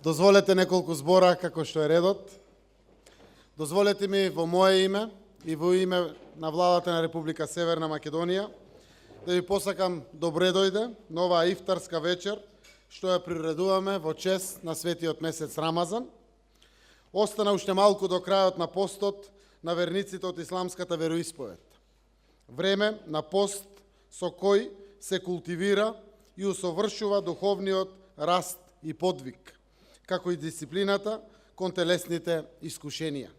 Дозволете неколку збора како што е редот. Дозволете ми во моje име и во име на владата на Република Северна Македонија да ви посакам добре дојде на оваа ифтарска вечер што ја приредуваме во чест на светиот месец Рамазан. Остана уште малку до крајот на постот на верниците од исламската вероисповед. Време на пост со кој се култивира и усовршува духовниот раст и подвиг, како и дисциплината кон телесните искушенија.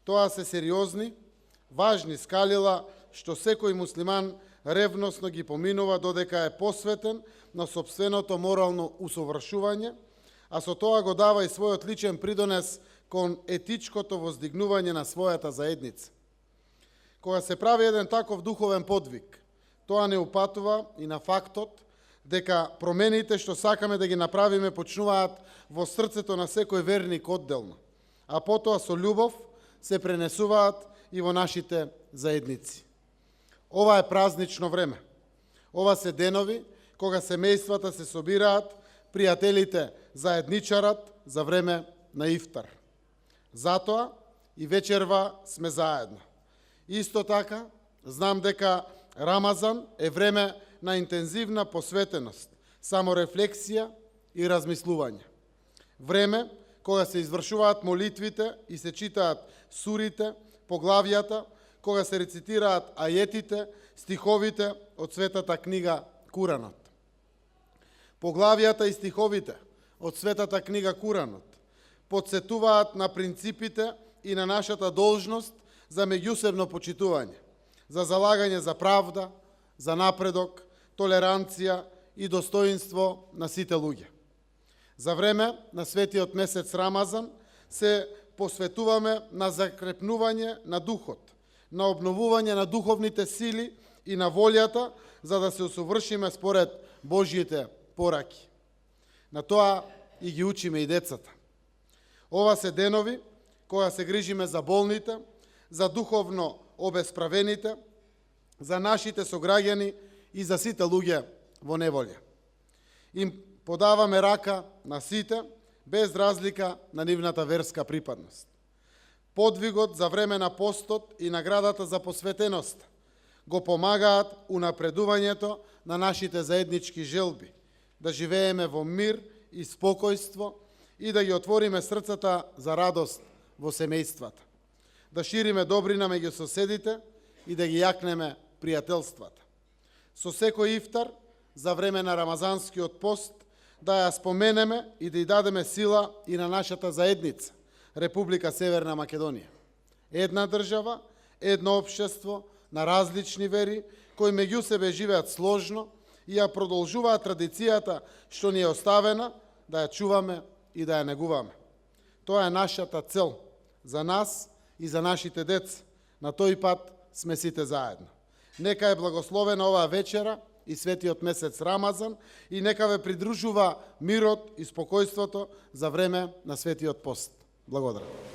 Тоа се сериозни, важни скалила што секој муслиман ревносно ги поминува додека е посветен на сопственото морално усовршување, а со тоа го дава и својот личен придонес кон етичкото воздигнување на својата заедница. Кога се прави еден таков духовен подвиг, тоа не упатува и на фактот дека промените што сакаме да ги направиме почнуваат во срцето на секој верник одделно, а потоа со љубов се пренесуваат и во нашите заедници. Ова е празнично време. Ова се денови кога семејствата се собираат, пријателите заедничарат за време на ифтар. Затоа и вечерва сме заедно. Исто така, знам дека Рамазан е време на интензивна посветеност, саморефлексија и размислување. Време кога се извршуваат молитвите и се читаат сурите, поглавјата, кога се рецитираат ајетите, стиховите од светата книга Куранот. Поглавјата и стиховите од светата книга Куранот подсетуваат на принципите и на нашата должност за меѓусебно почитување, за залагање за правда, за напредок, толеранција и достоинство на сите луѓе. За време на светиот месец Рамазан се посветуваме на закрепнување на духот, на обновување на духовните сили и на волјата за да се усовршиме според Божјите пораки. На тоа и ги учиме и децата. Ова се денови кога се грижиме за болните, за духовно обесправените, за нашите сограѓани и за сите луѓе во неволја. Им подаваме рака на сите, без разлика на нивната верска припадност. Подвигот за време на постот и наградата за посветеност го помагаат унапредувањето на нашите заеднички желби, да живееме во мир и спокојство и да ги отвориме срцата за радост во семејствата, да шириме добрина меѓу соседите и да ги јакнеме пријателствата. Со секој ифтар за време на рамазанскиот пост да ја споменеме и да ја дадеме сила и на нашата заедница, Република Северна Македонија. Една држава, едно општество на различни вери, кои меѓу себе живеат сложно и ја продолжуваат традицијата што ни е оставена, да ја чуваме и да ја негуваме. Тоа е нашата цел за нас и за нашите деца. На тој пат сме сите заедно. Нека е благословена оваа вечера и светиот месец Рамазан и нека ве придружува мирот и спокојството за време на светиот пост. Благодарам.